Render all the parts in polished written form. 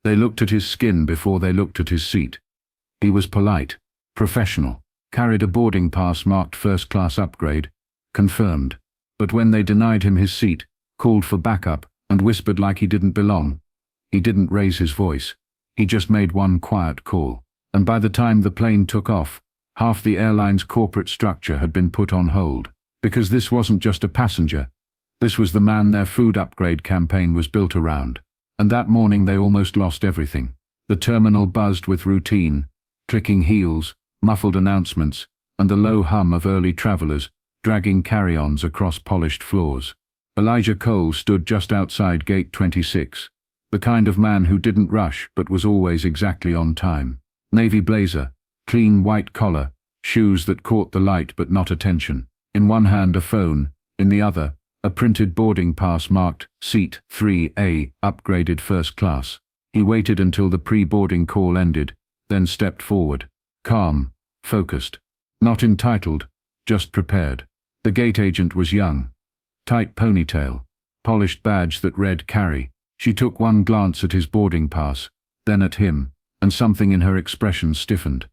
They looked at his skin before they looked at his seat. He was polite, professional, carried a boarding pass marked first class upgrade, confirmed. But when they denied him his seat, called for backup, and whispered like he didn't belong, he didn't raise his voice. He just made one quiet call. And by the time the plane took off, half the airline's corporate structure had been put on hold. Because this wasn't just a passenger. This was the man their food upgrade campaign was built around. And that morning they almost lost everything. The terminal buzzed with routine, clicking heels, muffled announcements, and the low hum of early travelers dragging carry-ons across polished floors. Elijah Cole stood just outside Gate 26, the kind of man who didn't rush but was always exactly on time. Navy blazer, clean white collar, shoes that caught the light but not attention. In one hand a phone, in the other, a printed boarding pass marked Seat 3A, upgraded first class. He waited until the pre-boarding call ended, then stepped forward. Calm, focused. Not entitled, just prepared. The gate agent was young. Tight ponytail, polished badge that read carry. She took one glance at his boarding pass, then at him, and something in her expression stiffened.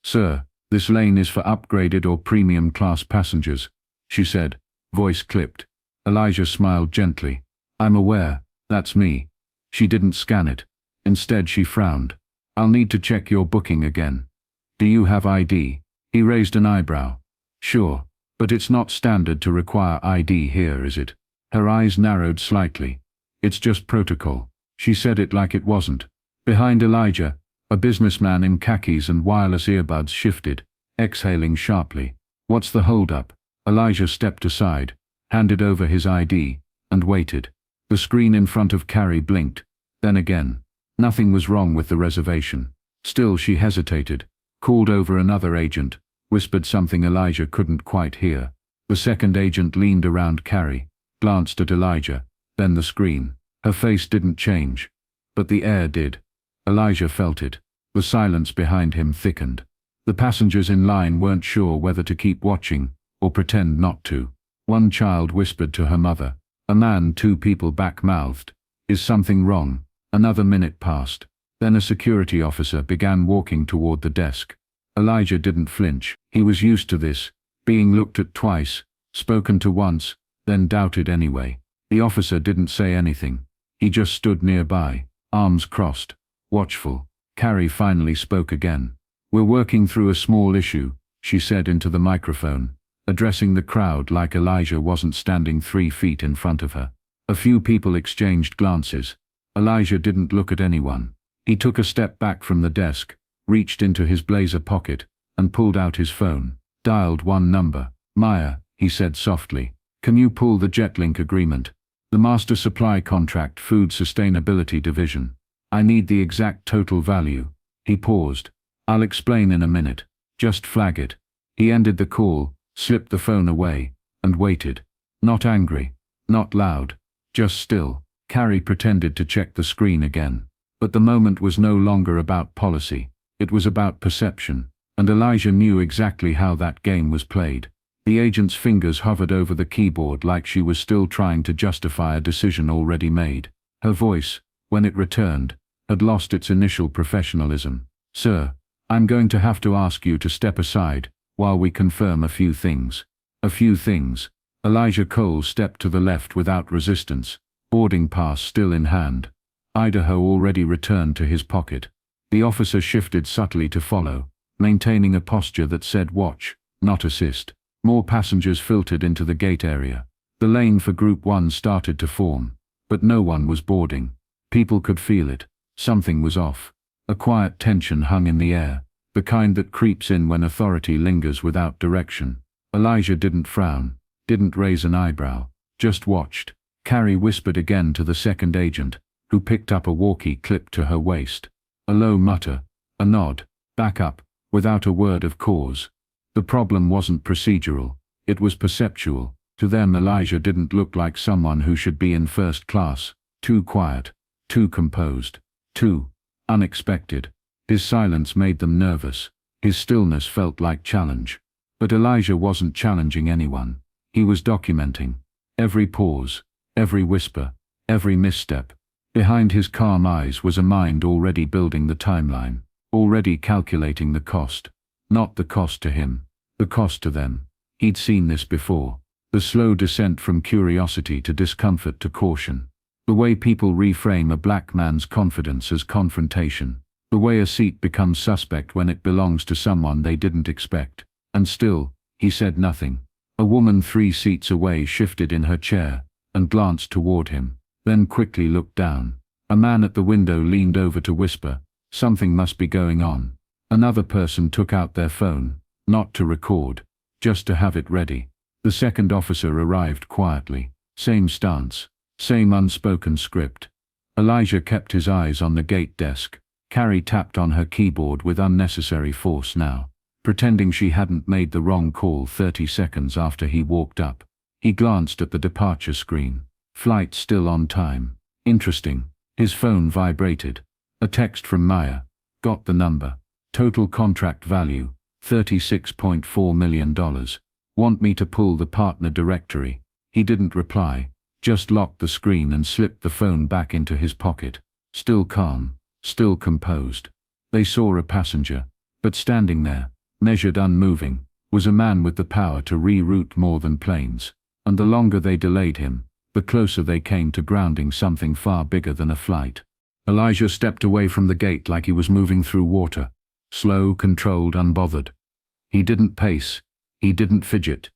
"Sir, this lane is for upgraded or premium class passengers," she said, voice clipped. Elijah smiled gently. "I'm aware, that's me." She didn't scan it. Instead she frowned. "I'll need to check your booking again. Do you have ID?" He raised an eyebrow. "Sure, but it's not standard to require ID here, is it?" Her eyes narrowed slightly. "It's just protocol." She said it like it wasn't. Behind Elijah, a businessman in khakis and wireless earbuds shifted, exhaling sharply. "What's the hold-up?" Elijah stepped aside, handed over his ID, and waited. The screen in front of Carrie blinked, then again. Nothing was wrong with the reservation. Still she hesitated, called over another agent, whispered something Elijah couldn't quite hear. The second agent leaned around Carrie, glanced at Elijah, then the screen. Her face didn't change, but the air did. Elijah felt it. The silence behind him thickened. The passengers in line weren't sure whether to keep watching or pretend not to. One child whispered to her mother. A man 2 people back-mouthed. "Is something wrong?" Another minute passed. Then a security officer began walking toward the desk. Elijah didn't flinch. He was used to this, being looked at twice, spoken to once, then doubted anyway. The officer didn't say anything. He just stood nearby, arms crossed, watchful. Carrie finally spoke again. "We're working through a small issue," she said into the microphone, addressing the crowd like Elijah wasn't standing 3 feet in front of her. A few people exchanged glances. Elijah didn't look at anyone. He took a step back from the desk, reached into his blazer pocket, and pulled out his phone. Dialed one number. "Maya," he said softly, "can you pull the Jetlink agreement? The master supply contract, food sustainability division. I need the exact total value." He paused. "I'll explain in a minute. Just flag it." He ended the call, slipped the phone away, and waited. Not angry, not loud, just still. Carrie pretended to check the screen again. But the moment was no longer about policy. It was about perception, and Elijah knew exactly how that game was played. The agent's fingers hovered over the keyboard like she was still trying to justify a decision already made. Her voice, when it returned, had lost its initial professionalism. "Sir, I'm going to have to ask you to step aside while we confirm a few things." A few things. Elijah Cole stepped to the left without resistance, boarding pass still in hand. Idaho already returned to his pocket. The officer shifted subtly to follow, maintaining a posture that said watch, not assist. More passengers filtered into the gate area. The lane for Group 1 started to form, but no one was boarding. People could feel it. Something was off. A quiet tension hung in the air, the kind that creeps in when authority lingers without direction. Elijah didn't frown, didn't raise an eyebrow, just watched. Carrie whispered again to the second agent, who picked up a walkie clipped to her waist. A low mutter, a nod, back up, without a word of cause. The problem wasn't procedural, it was perceptual. To them Elijah didn't look like someone who should be in first class. Too quiet, too composed, too unexpected. His silence made them nervous. His stillness felt like challenge. But Elijah wasn't challenging anyone. He was documenting. Every pause, every whisper, every misstep. Behind his calm eyes was a mind already building the timeline, already calculating the cost. Not the cost to him, the cost to them. He'd seen this before. The slow descent from curiosity to discomfort to caution. The way people reframe a black man's confidence as confrontation. The way a seat becomes suspect when it belongs to someone they didn't expect. And still, he said nothing. A woman 3 seats away shifted in her chair and glanced toward him, then quickly looked down. A man at the window leaned over to whisper, "Something must be going on." Another person took out their phone, not to record, just to have it ready. The second officer arrived quietly. Same stance, same unspoken script. Elijah kept his eyes on the gate desk. Carrie tapped on her keyboard with unnecessary force now, pretending she hadn't made the wrong call 30 seconds after he walked up. He glanced at the departure screen. Flight still on time. Interesting. His phone vibrated. A text from Maya. Got the number. Total contract value, $36.4 million. Want me to pull the partner directory? He didn't reply, just locked the screen and slipped the phone back into his pocket. Still calm, still composed. They saw a passenger, but standing there, measured unmoving, was a man with the power to reroute more than planes. And the longer they delayed him, the closer they came to grounding something far bigger than a flight. Elijah stepped away from the gate like he was moving through water. Slow, controlled, unbothered. He didn't pace. He didn't fidget.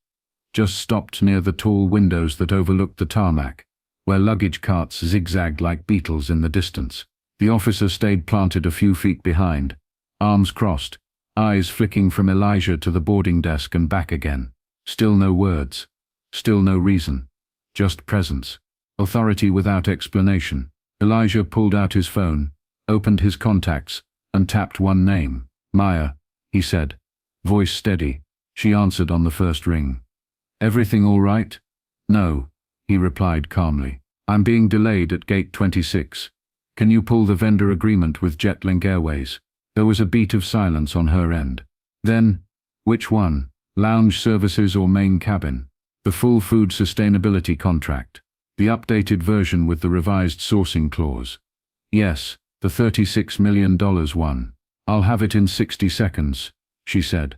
Just stopped near the tall windows that overlooked the tarmac, where luggage carts zigzagged like beetles in the distance. The officer stayed planted a few feet behind, arms crossed, eyes flicking from Elijah to the boarding desk and back again. Still no words. Still no reason. Just presence. Authority without explanation. Elijah pulled out his phone, opened his contacts, and tapped one name. "Maya," he said. Voice steady. She answered on the first ring. "Everything all right?" "No," he replied calmly. "I'm being delayed at gate 26. Can you pull the vendor agreement with Jetlink Airways?" There was a beat of silence on her end. Then, "Which one? Lounge services or main cabin?" "The full food sustainability contract. The updated version with the revised sourcing clause." "Yes, the $36 million one. I'll have it in 60 seconds, she said.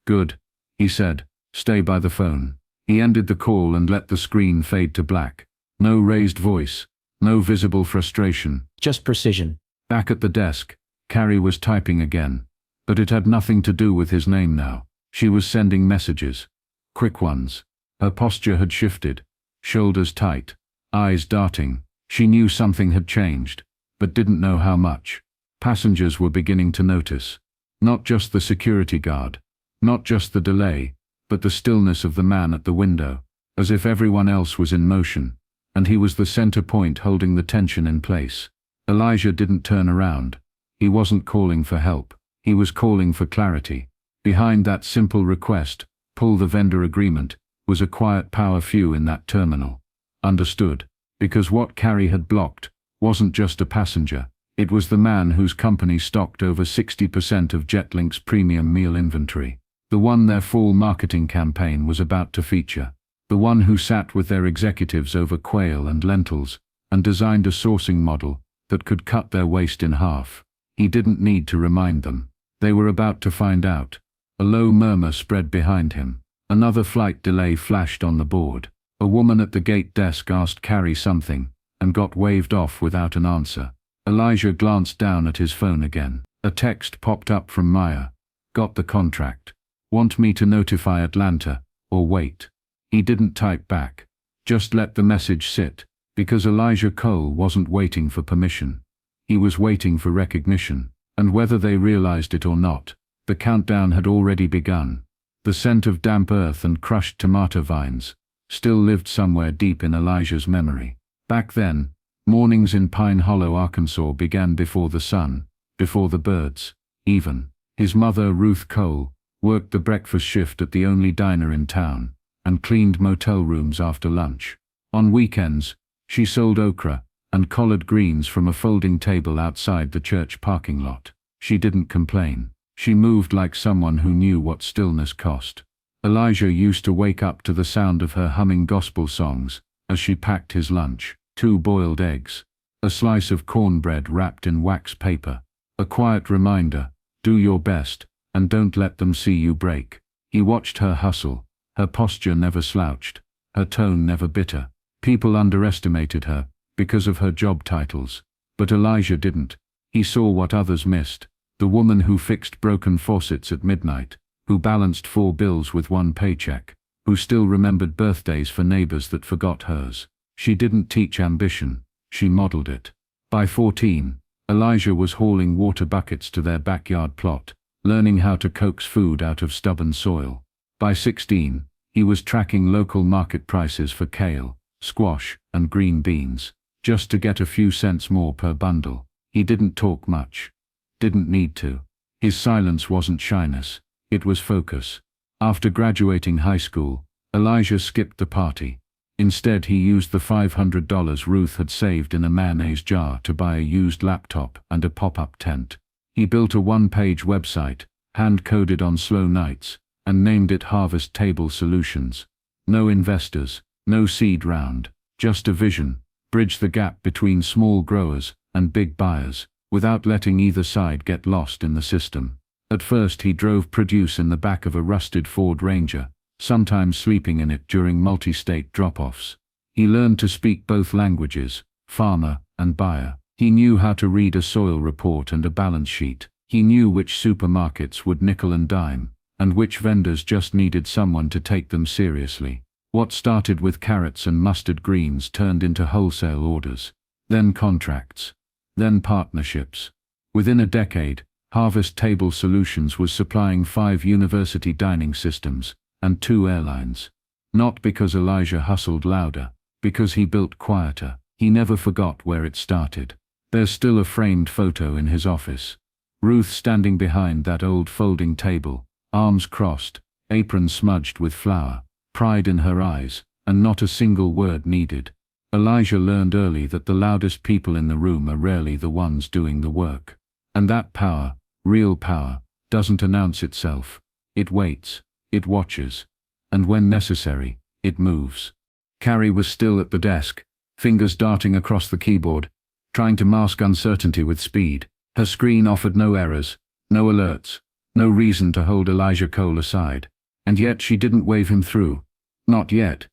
"Good," he said. "Stay by the phone." He ended the call and let the screen fade to black. No raised voice, no visible frustration. Just precision. Back at the desk, Carrie was typing again. But it had nothing to do with his name now. She was sending messages. Quick ones. Her posture had shifted. Shoulders tight. Eyes darting. She knew something had changed, but didn't know how much. Passengers were beginning to notice. Not just the security guard. Not just the delay, but the stillness of the man at the window, as if everyone else was in motion, and he was the center point holding the tension in place. Elijah didn't turn around. He wasn't calling for help. He was calling for clarity. Behind that simple request, "Pull the vendor agreement," was a quiet power few in that terminal. Understood. Because what Carrie had blocked wasn't just a passenger. It was the man whose company stocked over 60% of Jetlink's premium meal inventory. The one their fall marketing campaign was about to feature. The one who sat with their executives over quail and lentils and designed a sourcing model that could cut their waste in half. He didn't need to remind them. They were about to find out. A low murmur spread behind him. Another flight delay flashed on the board. A woman at the gate desk asked Carrie something and got waved off without an answer. Elijah glanced down at his phone again. A text popped up from Maya. "Got the contract. Want me to notify Atlanta, or wait?" He didn't type back. Just let the message sit, because Elijah Cole wasn't waiting for permission. He was waiting for recognition, and whether they realized it or not, the countdown had already begun. The scent of damp earth and crushed tomato vines still lived somewhere deep in Elijah's memory. Back then, mornings in Pine Hollow, Arkansas began before the sun, before the birds, even. His mother, Ruth Cole, worked the breakfast shift at the only diner in town, and cleaned motel rooms after lunch. On weekends, she sold okra and collard greens from a folding table outside the church parking lot. She didn't complain. She moved like someone who knew what stillness cost. Elijah used to wake up to the sound of her humming gospel songs as she packed his lunch. 2 boiled eggs, A slice of cornbread wrapped in wax paper. A quiet reminder, do your best, and don't let them see you break. He watched her hustle. Her posture never slouched. Her tone never bitter. People underestimated her, because of her job titles. But Elijah didn't. He saw what others missed. The woman who fixed broken faucets at midnight, who balanced 4 bills with 1 paycheck, who still remembered birthdays for neighbors that forgot hers. She didn't teach ambition, she modeled it. By 14, Elijah was hauling water buckets to their backyard plot, learning how to coax food out of stubborn soil. By 16, he was tracking local market prices for kale, squash, and green beans, just to get a few cents more per bundle. He didn't talk much. Didn't need to. His silence wasn't shyness, it was focus. After graduating high school, Elijah skipped the party. Instead, he used the $500 Ruth had saved in a mayonnaise jar to buy a used laptop and a pop-up tent. He built a 1-page website, hand-coded on slow nights, and named it Harvest Table Solutions. No investors, no seed round, just a vision, bridge the gap between small growers and big buyers, without letting either side get lost in the system. At first he drove produce in the back of a rusted Ford Ranger, sometimes sleeping in it during multi-state drop-offs. He learned to speak both languages, farmer and buyer. He knew how to read a soil report and a balance sheet. He knew which supermarkets would nickel and dime, and which vendors just needed someone to take them seriously. What started with carrots and mustard greens turned into wholesale orders, then contracts, then partnerships. Within a decade, Harvest Table Solutions was supplying 5 university dining systems and 2 airlines. Not because Elijah hustled louder, because he built quieter. He never forgot where it started. There's still a framed photo in his office. Ruth standing behind that old folding table, arms crossed, apron smudged with flour, pride in her eyes, and not a single word needed. Elijah learned early that the loudest people in the room are rarely the ones doing the work. And that power, real power, doesn't announce itself. It waits, it watches, and when necessary, it moves. Carrie was still at the desk, fingers darting across the keyboard, trying to mask uncertainty with speed. Her screen offered no errors, no alerts, no reason to hold Elijah Cole aside. And yet she didn't wave him through. Not yet.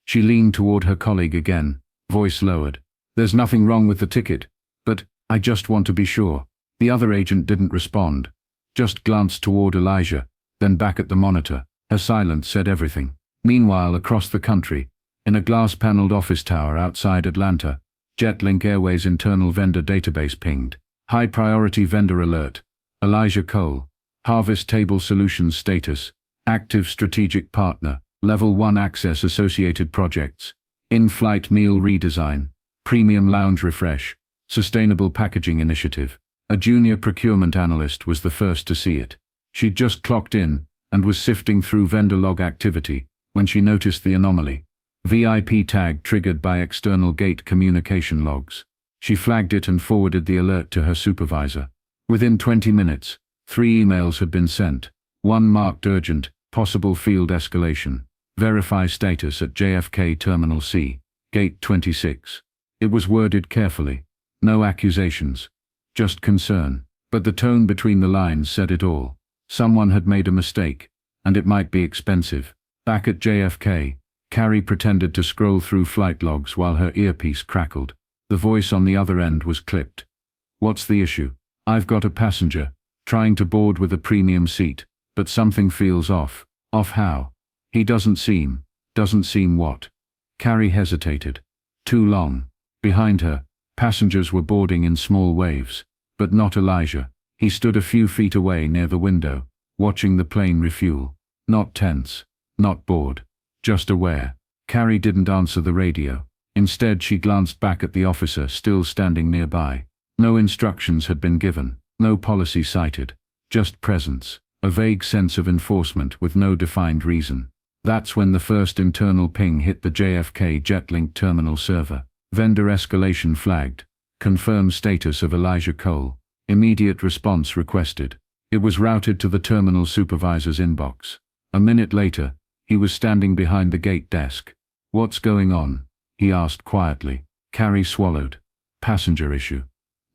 She leaned toward her colleague again, voice lowered. There's nothing wrong with the ticket, but I just want to be sure. The other agent didn't respond, just glanced toward Elijah, then back at the monitor. Her silence said everything. Meanwhile, across the country, in a glass-paneled office tower outside Atlanta, Jetlink Airways internal vendor database pinged. High priority vendor alert. Elijah Cole. Harvest Table Solutions status. Active strategic partner. Level 1 access associated projects. In-flight meal redesign. Premium lounge refresh. Sustainable packaging initiative. A junior procurement analyst was the first to see it. She'd just clocked in and was sifting through vendor log activity when she noticed the anomaly. VIP tag triggered by external gate communication logs. She flagged it and forwarded the alert to her supervisor. Within 20 minutes, 3 emails had been sent. 1 marked urgent, possible field escalation. Verify status at JFK Terminal C, Gate 26. It was worded carefully. No accusations. Just concern. But the tone between the lines said it all. Someone had made a mistake, and it might be expensive. Back at JFK, Carrie pretended to scroll through flight logs while her earpiece crackled. The voice on the other end was clipped. What's the issue? I've got a passenger, trying to board with a premium seat, but something feels off. Off how? He doesn't seem what? Carrie hesitated. Too long. Behind her, passengers were boarding in small waves, but not Elijah. He stood a few feet away near the window, watching the plane refuel. Not tense, not bored, just aware. Carrie didn't answer the radio. Instead, she glanced back at the officer still standing nearby. No instructions had been given, no policy cited, just presence, a vague sense of enforcement with no defined reason. That's when the first internal ping hit the JFK Jetlink terminal server. Vendor escalation flagged. Confirm status of Elijah Cole. Immediate response requested. It was routed to the terminal supervisor's inbox. A minute later, he was standing behind the gate desk. What's going on? He asked quietly. Carrie swallowed. Passenger issue.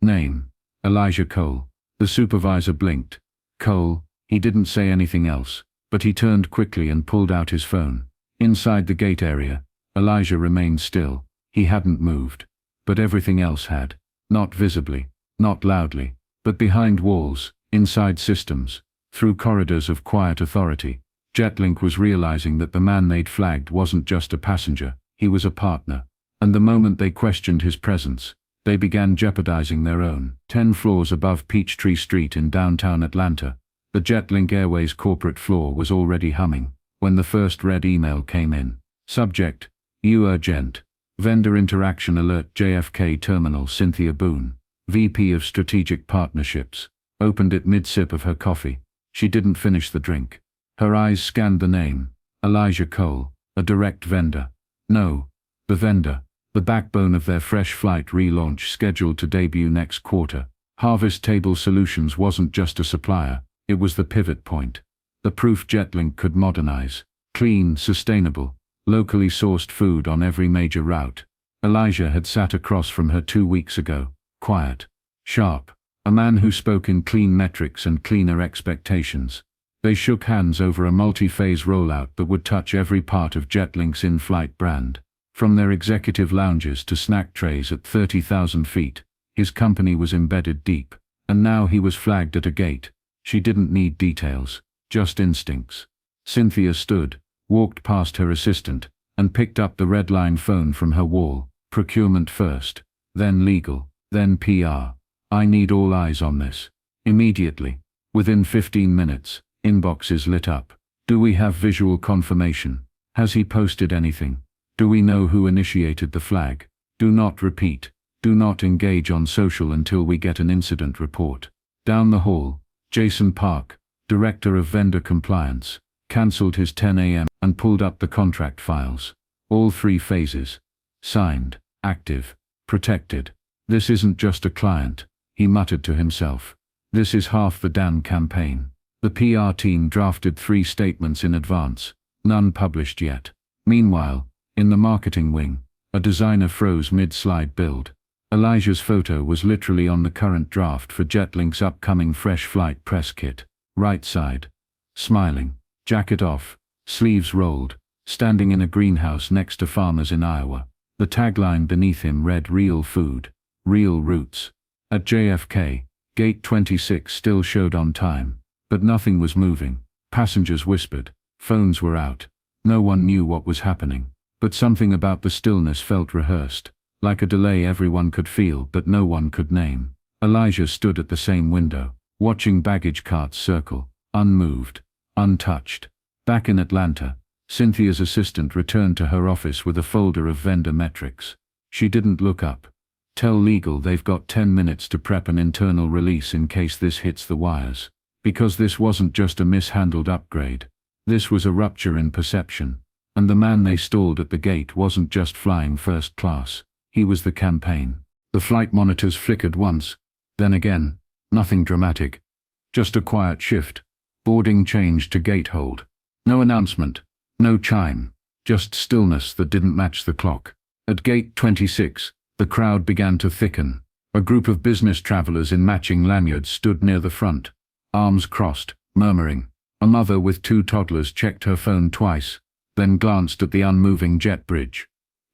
Name: Elijah Cole. The supervisor blinked. Cole. He didn't say anything else, but he turned quickly and pulled out his phone. Inside the gate area, Elijah remained still. He hadn't moved. But everything else had. Not visibly, not loudly, but behind walls, inside systems, through corridors of quiet authority. Jetlink was realizing that the man they'd flagged wasn't just a passenger, he was a partner. And the moment they questioned his presence, they began jeopardizing their own. 10 floors above Peachtree Street in downtown Atlanta, the Jetlink Airways corporate floor was already humming when the first red email came in. Subject: You urgent. Vendor interaction alert. JFK Terminal. Cynthia Boone, VP of Strategic Partnerships, opened it mid-sip of her coffee. She didn't finish the drink. Her eyes scanned the name. Elijah Cole, a direct vendor. No, the vendor, the backbone of their fresh flight relaunch scheduled to debut next quarter. Harvest Table Solutions wasn't just a supplier, it was the pivot point. The proof Jetlink could modernize. Clean, sustainable, locally sourced food on every major route. Elijah had sat across from her 2 weeks ago, quiet, sharp, a man who spoke in clean metrics and cleaner expectations. They shook hands over a multi-phase rollout that would touch every part of Jetlink's in-flight brand. From their executive lounges to snack trays at 30,000 feet, his company was embedded deep. And now he was flagged at a gate. She didn't need details, just instincts. Cynthia stood, walked past her assistant, and picked up the redline phone from her wall. Procurement first, then legal, then PR. I need all eyes on this. Immediately. Within 15 minutes, inboxes lit up. Do we have visual confirmation? Has he posted anything? Do we know who initiated the flag? Do not repeat. Do not engage on social until we get an incident report. Down the hall, Jason Park, Director of Vendor Compliance, cancelled his 10 a.m. and pulled up the contract files. All 3 phases. Signed, active, protected. This isn't just a client, he muttered to himself. This is half the damn campaign. The PR team drafted 3 statements in advance, none published yet. Meanwhile, in the marketing wing, a designer froze mid-slide build. Elijah's photo was literally on the current draft for Jetlink's upcoming fresh flight press kit. Right side. Smiling, jacket off, sleeves rolled, standing in a greenhouse next to farmers in Iowa. The tagline beneath him read "Real food, real roots." At JFK, Gate 26 still showed on time, but nothing was moving. Passengers whispered. Phones were out. No one knew what was happening. But something about the stillness felt rehearsed, like a delay everyone could feel but no one could name. Elijah stood at the same window, watching baggage carts circle, unmoved, untouched. Back in Atlanta, Cynthia's assistant returned to her office with a folder of vendor metrics. She didn't look up. Tell legal they've got 10 minutes to prep an internal release in case this hits the wires. Because this wasn't just a mishandled upgrade. This was a rupture in perception. And the man they stalled at the gate wasn't just flying first class. He was the campaign. The flight monitors flickered once, then again. Nothing dramatic. Just a quiet shift. Boarding changed to gate hold. No announcement. No chime. Just stillness that didn't match the clock. At gate 26, the crowd began to thicken. A group of business travelers in matching lanyards stood near the front, arms crossed, murmuring. A mother with 2 toddlers checked her phone twice, then glanced at the unmoving jet bridge.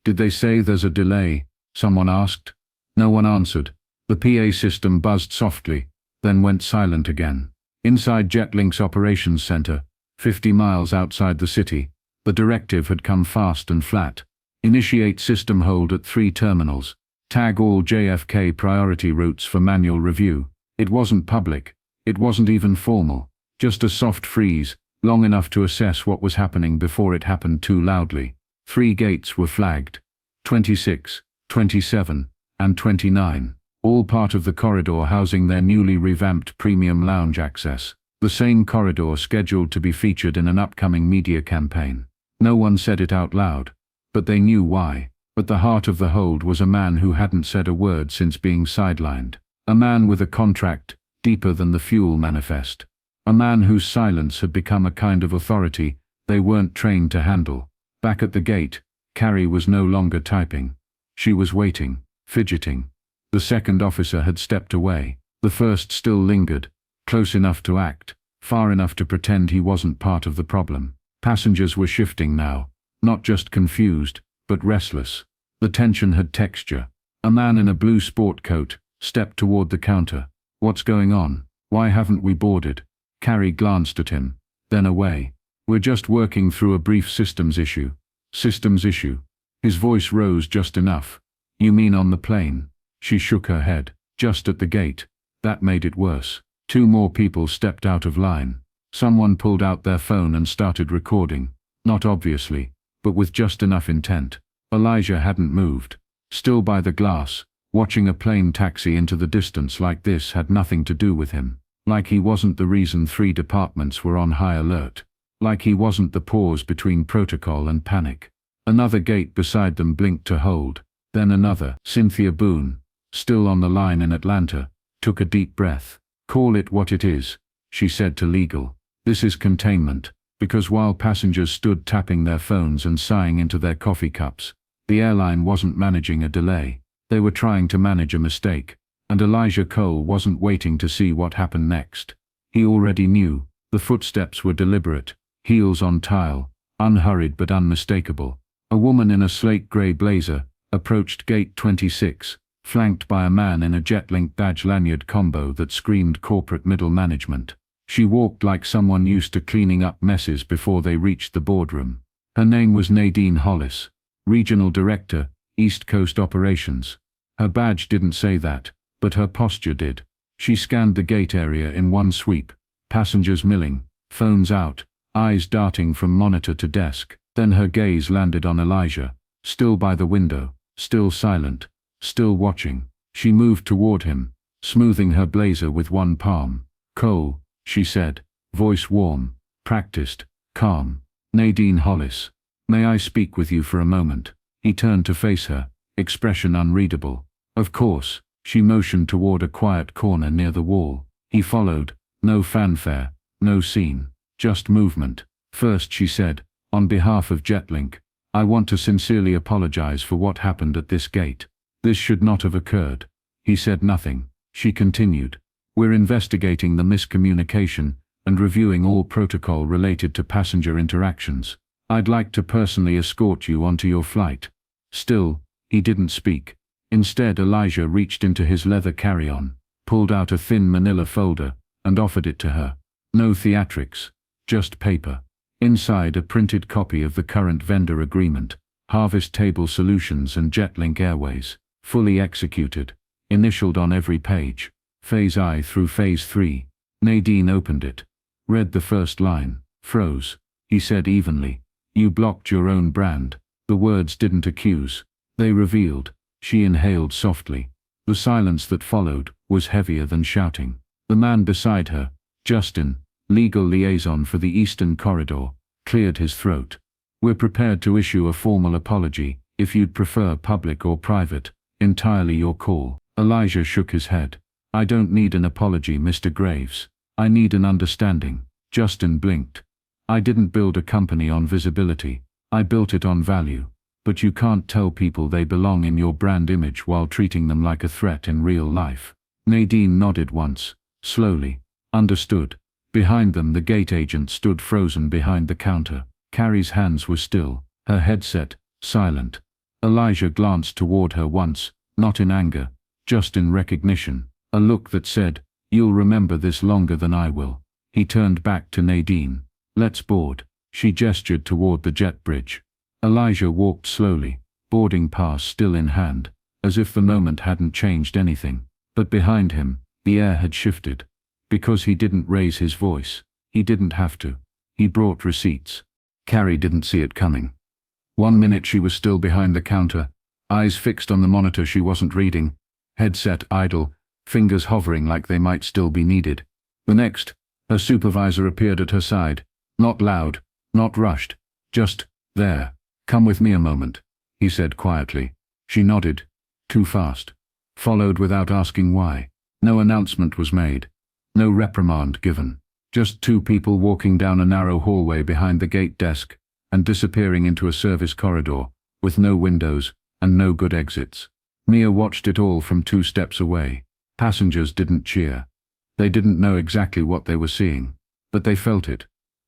Did they say there's a delay? Someone asked. No one answered. The PA system buzzed softly, then went silent again. Inside Jetlink's operations center, 50 miles outside the city, the directive had come fast and flat. Initiate system hold at 3 terminals. Tag all JFK priority routes for manual review. It wasn't public. It wasn't even formal. Just a soft freeze, long enough to assess what was happening before it happened too loudly. 3 gates were flagged. 26, 27, and 29. All part of the corridor housing their newly revamped premium lounge access. The same corridor scheduled to be featured in an upcoming media campaign. No one said it out loud, but they knew why. At the heart of the hold was a man who hadn't said a word since being sidelined. A man with a contract deeper than the fuel manifest. A man whose silence had become a kind of authority they weren't trained to handle. Back at the gate, Carrie was no longer typing. She was waiting, fidgeting. The second officer had stepped away. The first still lingered, close enough to act, far enough to pretend he wasn't part of the problem. Passengers were shifting now, not just confused, but restless. The tension had texture. A man in a blue sport coat stepped toward the counter. "What's going on? Why haven't we boarded?" Carrie glanced at him, then away. "We're just working through a brief systems issue." "Systems issue?" His voice rose just enough. "You mean on the plane?" She shook her head. "Just at the gate." That made it worse. Two more people stepped out of line. Someone pulled out their phone and started recording, not obviously, but with just enough intent. Elijah hadn't moved. Still by the glass, watching a plane taxi into the distance like this had nothing to do with him. Like he wasn't the reason 3 departments were on high alert. Like he wasn't the pause between protocol and panic. Another gate beside them blinked to hold, then another. Cynthia Boone, still on the line in Atlanta, took a deep breath. "Call it what it is," she said to legal. "This is containment." Because while passengers stood tapping their phones and sighing into their coffee cups, the airline wasn't managing a delay. They were trying to manage a mistake, and Elijah Cole wasn't waiting to see what happened next. He already knew. The footsteps were deliberate, heels on tile, unhurried but unmistakable. A woman in a slate grey blazer approached gate 26, flanked by a man in a Jetlink badge lanyard combo that screamed corporate middle management. She walked like someone used to cleaning up messes before they reached the boardroom. Her name was Nadine Hollis, Regional Director, East Coast Operations. Her badge didn't say that, but her posture did. She scanned the gate area in one sweep, passengers milling, phones out, eyes darting from monitor to desk. Then her gaze landed on Elijah, still by the window, still silent, still watching. She moved toward him, smoothing her blazer with one palm. "Cole," she said, voice warm, practiced, calm. "Nadine Hollis. May I speak with you for a moment?" He turned to face her, expression unreadable. "Of course." She motioned toward a quiet corner near the wall. He followed, no fanfare, no scene, just movement. "First," she said, "on behalf of Jetlink, I want to sincerely apologize for what happened at this gate. This should not have occurred." He said nothing. She continued, "We're investigating the miscommunication and reviewing all protocol related to passenger interactions. I'd like to personally escort you onto your flight." Still, he didn't speak. Instead, Elijah reached into his leather carry-on, pulled out a thin manila folder, and offered it to her. No theatrics, just paper. Inside, a printed copy of the current vendor agreement, Harvest Table Solutions and Jetlink Airways, fully executed, initialed on every page. Phase I through Phase 3. Nadine opened it, read the first line, froze. He said evenly, "You blocked your own brand." The words didn't accuse. They revealed. She inhaled softly. The silence that followed was heavier than shouting. The man beside her, Justin, legal liaison for the Eastern Corridor, cleared his throat. "We're prepared to issue a formal apology, if you'd prefer public or private, entirely your call." Elijah shook his head. "I don't need an apology, Mr. Graves. I need an understanding." Justin blinked. "I didn't build a company on visibility. I built it on value. But you can't tell people they belong in your brand image while treating them like a threat in real life." Nadine nodded once, slowly. "Understood." Behind them, the gate agent stood frozen behind the counter. Carrie's hands were still, her headset, silent. Elijah glanced toward her once, not in anger, just in recognition, a look that said, "You'll remember this longer than I will." He turned back to Nadine. "Let's board." She gestured toward the jet bridge. Elijah walked slowly, boarding pass still in hand, as if the moment hadn't changed anything. But behind him, the air had shifted. Because he didn't raise his voice. He didn't have to. He brought receipts. Carrie didn't see it coming. 1 minute she was still behind the counter, eyes fixed on the monitor she wasn't reading, headset idle, fingers hovering like they might still be needed. The next, her supervisor appeared at her side, not loud, not rushed, just there. "Come with me a moment," he said quietly. She nodded. Too fast. Followed without asking why. No announcement was made. No reprimand given. Just two people walking down a narrow hallway behind the gate desk and disappearing into a service corridor, with no windows and no good exits. Mia watched it all from 2 steps away. Passengers didn't cheer. They didn't know exactly what they were seeing, but they felt it.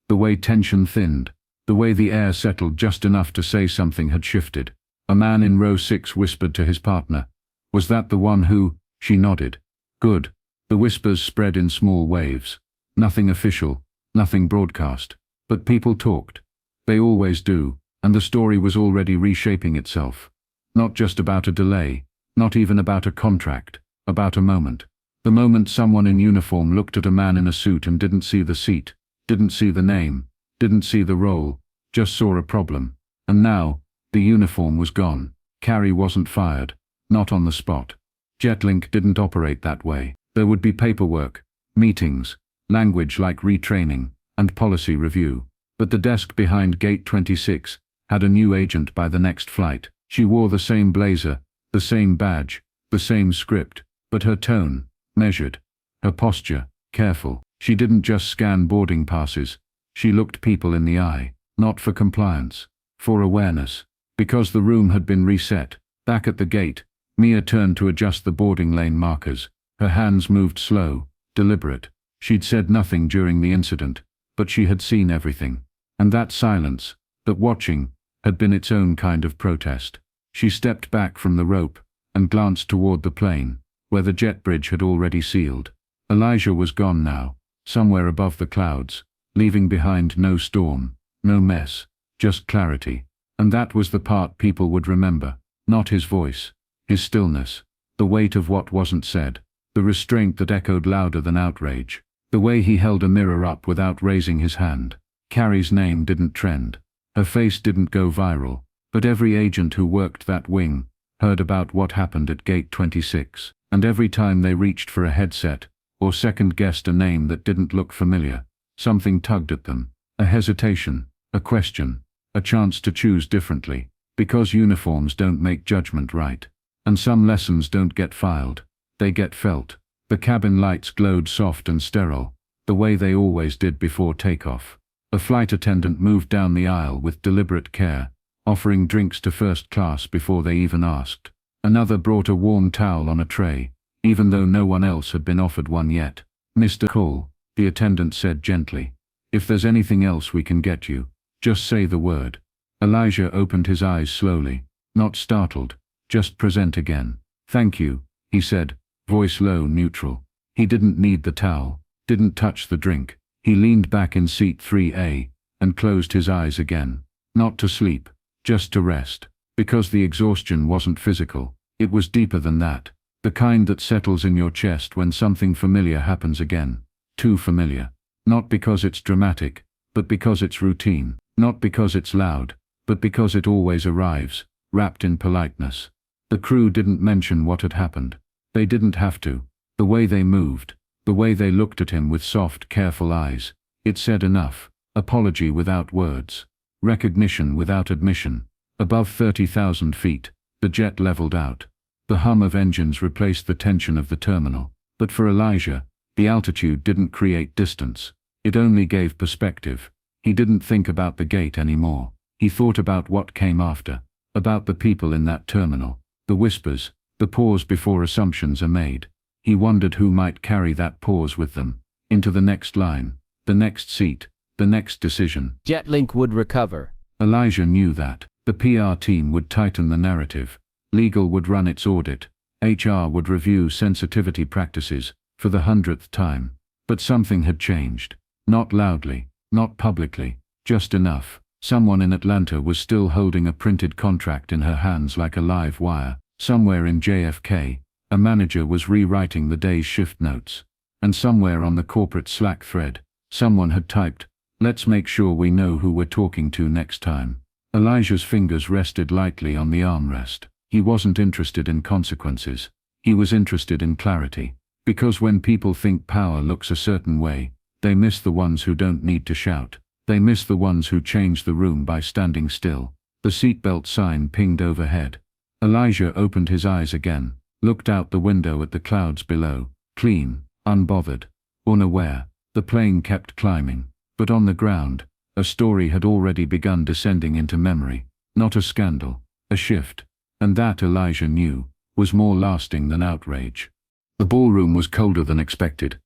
The way tension thinned, the way the air settled just enough to say something had shifted. A man in row 6 whispered to his partner. Was that the one who? She nodded. Good. The whispers spread in small waves. Nothing official, nothing broadcast. But people talked. They always do, and the story was already reshaping itself. Not just about a delay, not even about a contract, about a moment. The moment someone in uniform looked at a man in a suit and didn't see the seat, didn't see the name, didn't see the role, just saw a problem. And now, the uniform was gone. Carrie wasn't fired. Not on the spot. Jetlink didn't operate that way. There would be paperwork, meetings, language like retraining, and policy review. But the desk behind Gate 26 had a new agent by the next flight. She wore the same blazer, the same badge, the same script, but her tone, measured. Her posture, careful. She didn't just scan boarding passes. She looked people in the eye, not for compliance, for awareness. Because the room had been reset, back at the gate, Mia turned to adjust the boarding lane markers. Her hands moved slow, deliberate. She'd said nothing during the incident, but she had seen everything. And that silence, that watching, had been its own kind of protest. She stepped back from the rope and glanced toward the plane, where the jet bridge had already sealed. Elijah was gone now, somewhere above the clouds, leaving behind no storm, no mess, just clarity. And that was the part people would remember, not his voice, his stillness, the weight of what wasn't said, the restraint that echoed louder than outrage, the way he held a mirror up without raising his hand. Carrie's name didn't trend. Her face didn't go viral, but every agent who worked that wing heard about what happened at Gate 26, and every time they reached for a headset, or second-guessed a name that didn't look familiar, something tugged at them, a hesitation, a question, a chance to choose differently, because uniforms don't make judgment right. And some lessons don't get filed, they get felt. The cabin lights glowed soft and sterile, the way they always did before takeoff. A flight attendant moved down the aisle with deliberate care, offering drinks to first class before they even asked. Another brought a warm towel on a tray, even though no one else had been offered one yet. Mr. Cole, the attendant said gently. If there's anything else we can get you, just say the word. Elijah opened his eyes slowly, not startled, just present again. Thank you, he said, voice low, neutral. He didn't need the towel, didn't touch the drink. He leaned back in seat 3A, and closed his eyes again. Not to sleep, just to rest. Because the exhaustion wasn't physical, it was deeper than that. The kind that settles in your chest when something familiar happens again. Too familiar. Not because it's dramatic, but because it's routine. Not because it's loud, but because it always arrives, wrapped in politeness. The crew didn't mention what had happened. They didn't have to. The way they moved, the way they looked at him with soft, careful eyes, it said enough. Apology without words. Recognition without admission. Above 30,000 feet, the jet leveled out. The hum of engines replaced the tension of the terminal. But for Elijah, the altitude didn't create distance. It only gave perspective. He didn't think about the gate anymore. He thought about what came after. About the people in that terminal. The whispers, the pause before assumptions are made. He wondered who might carry that pause with them, into the next line, the next seat, the next decision. Jetlink would recover. Elijah knew that. The PR team would tighten the narrative. Legal would run its audit. HR would review sensitivity practices, for the 100th time. But something had changed. Not loudly, not publicly, just enough. Someone in Atlanta was still holding a printed contract in her hands like a live wire. Somewhere in JFK, a manager was rewriting the day's shift notes. And somewhere on the corporate Slack thread, someone had typed, "Let's make sure we know who we're talking to next time." Elijah's fingers rested lightly on the armrest. He wasn't interested in consequences. He was interested in clarity. Because when people think power looks a certain way, they miss the ones who don't need to shout. They miss the ones who change the room by standing still. The seatbelt sign pinged overhead. Elijah opened his eyes again, looked out the window at the clouds below, clean, unbothered, unaware. The plane kept climbing, but on the ground, a story had already begun descending into memory. Not a scandal, a shift. And that, Elijah knew, was more lasting than outrage. The ballroom was colder than expected.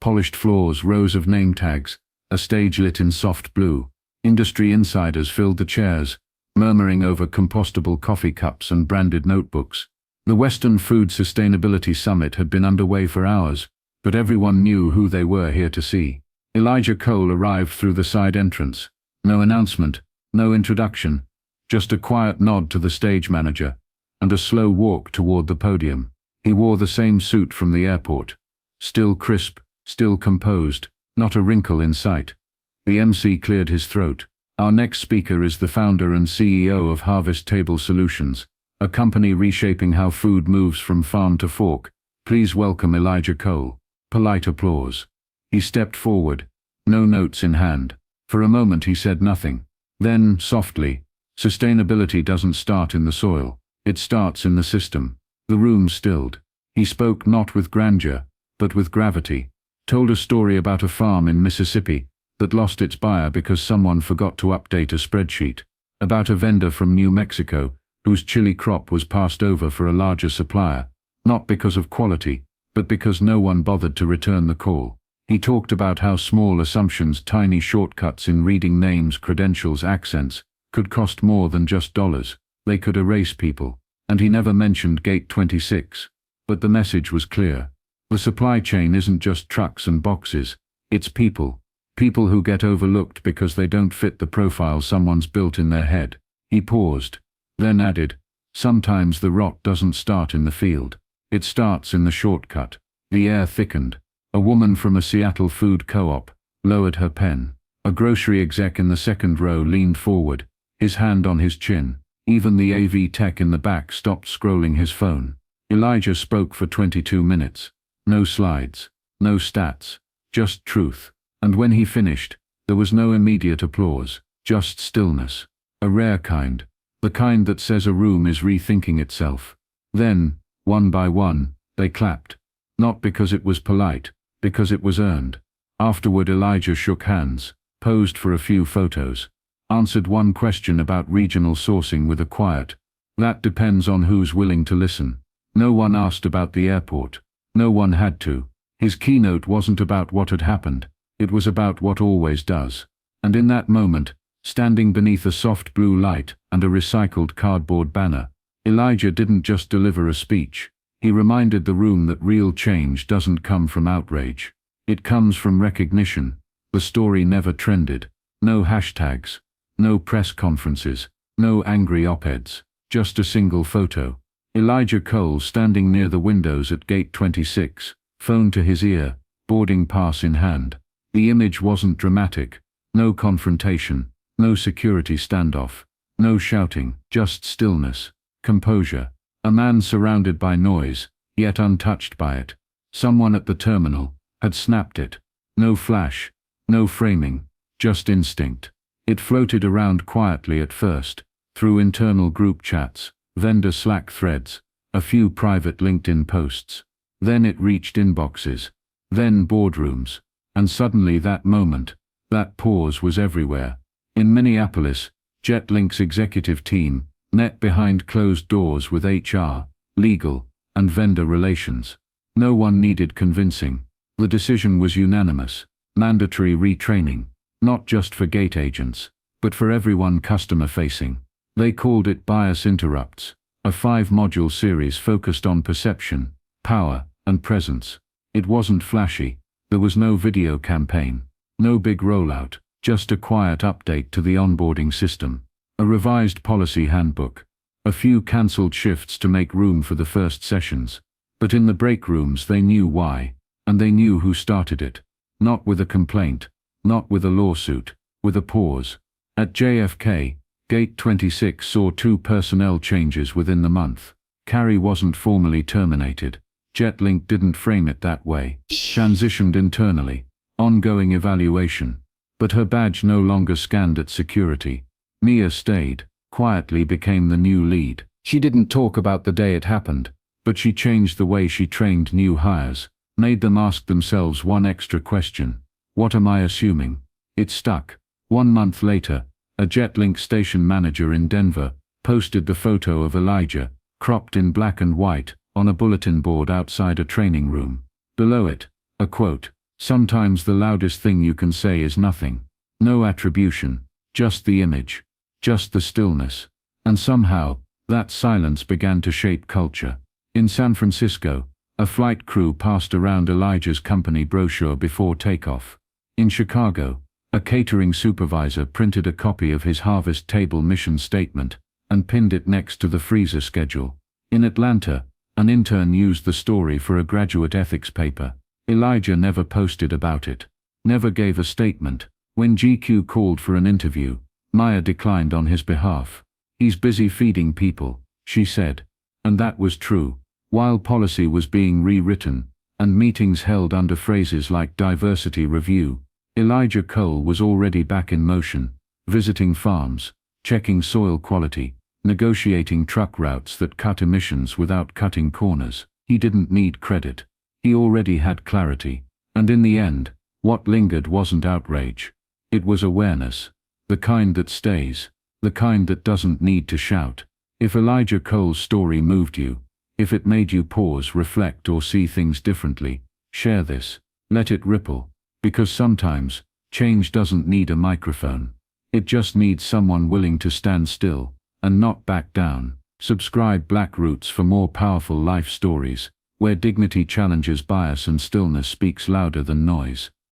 Polished floors, rows of name tags, a stage lit in soft blue. Industry insiders filled the chairs, murmuring over compostable coffee cups and branded notebooks. The Western Food Sustainability Summit had been underway for hours, but everyone knew who they were here to see. Elijah Cole arrived through the side entrance. No announcement, no introduction, just a quiet nod to the stage manager, and a slow walk toward the podium. He wore the same suit from the airport. Still crisp, still composed, not a wrinkle in sight. The MC cleared his throat. Our next speaker is the founder and CEO of Harvest Table Solutions, a company reshaping how food moves from farm to fork. Please welcome Elijah Cole. Polite applause. He stepped forward, no notes in hand. For a moment he said nothing. Then, softly, sustainability doesn't start in the soil, it starts in the system. The room stilled. He spoke not with grandeur, but with gravity. Told a story about a farm in Mississippi that lost its buyer because someone forgot to update a spreadsheet. About a vendor from New Mexico whose chili crop was passed over for a larger supplier, not because of quality, but because no one bothered to return the call. He talked about how small assumptions, tiny shortcuts in reading names, credentials, accents, could cost more than just dollars. They could erase people. And he never mentioned Gate 26. But the message was clear. The supply chain isn't just trucks and boxes, it's people. People who get overlooked because they don't fit the profile someone's built in their head. He paused, then added, sometimes the rot doesn't start in the field. It starts in the shortcut. The air thickened. A woman from a Seattle food co-op lowered her pen. A grocery exec in the second row leaned forward, his hand on his chin. Even the AV tech in the back stopped scrolling his phone. Elijah spoke for 22 minutes. No slides, no stats, just truth. And when he finished, there was no immediate applause, just stillness. A rare kind. The kind that says a room is rethinking itself. Then, one by one, they clapped. Not because it was polite, because it was earned. Afterward Elijah shook hands, posed for a few photos, answered one question about regional sourcing with a quiet, "That depends on who's willing to listen." No one asked about the airport. No one had to. His keynote wasn't about what had happened, it was about what always does. And in that moment, standing beneath a soft blue light and a recycled cardboard banner, Elijah didn't just deliver a speech. He reminded the room that real change doesn't come from outrage. It comes from recognition. The story never trended. No hashtags. No press conferences. No angry op-eds. Just a single photo. Elijah Cole standing near the windows at Gate 26, phone to his ear, boarding pass in hand. The image wasn't dramatic. No confrontation. No security standoff. No shouting. Just stillness. Composure. A man surrounded by noise, yet untouched by it. Someone at the terminal had snapped it. No flash. No framing. Just instinct. It floated around quietly at first, through internal group chats, vendor Slack threads, a few private LinkedIn posts. Then it reached inboxes. Then boardrooms. And suddenly that moment, that pause was everywhere. In Minneapolis, Jetlink's executive team met behind closed doors with HR, legal, and vendor relations. No one needed convincing. The decision was unanimous. Mandatory retraining. Not just for gate agents, but for everyone customer-facing. They called it Bias Interrupts, a 5-module series focused on perception, power, and presence. It wasn't flashy. There was no video campaign, no big rollout, just a quiet update to the onboarding system, a revised policy handbook, a few cancelled shifts to make room for the first sessions. But in the break rooms they knew why, and they knew who started it. Not with a complaint, not with a lawsuit, with a pause. At JFK, Gate 26 saw 2 personnel changes within the month. Carrie wasn't formally terminated. Jetlink didn't frame it that way. Transitioned internally. Ongoing evaluation. But her badge no longer scanned at security. Mia stayed, quietly became the new lead. She didn't talk about the day it happened, but she changed the way she trained new hires, made them ask themselves one extra question. What am I assuming? It stuck. 1 month later, a Jetlink station manager in Denver posted the photo of Elijah, cropped in black and white, on a bulletin board outside a training room. Below it, a quote, "Sometimes the loudest thing you can say is nothing. No attribution, just the image, just the stillness." And somehow, that silence began to shape culture. In San Francisco, a flight crew passed around Elijah's company brochure before takeoff. In Chicago, a catering supervisor printed a copy of his harvest table mission statement and pinned it next to the freezer schedule. In Atlanta, an intern used the story for a graduate ethics paper. Elijah never posted about it, never gave a statement. When GQ called for an interview, Maya declined on his behalf. "He's busy feeding people," she said. And that was true. While policy was being rewritten, and meetings held under phrases like diversity review, Elijah Cole was already back in motion, visiting farms, checking soil quality, negotiating truck routes that cut emissions without cutting corners. He didn't need credit. He already had clarity. And in the end, what lingered wasn't outrage. It was awareness. The kind that stays. The kind that doesn't need to shout. If Elijah Cole's story moved you, if it made you pause, reflect, or see things differently, share this. Let it ripple. Because sometimes, change doesn't need a microphone. It just needs someone willing to stand still and not back down. Subscribe Black Roots for more powerful life stories, where dignity challenges bias and stillness speaks louder than noise.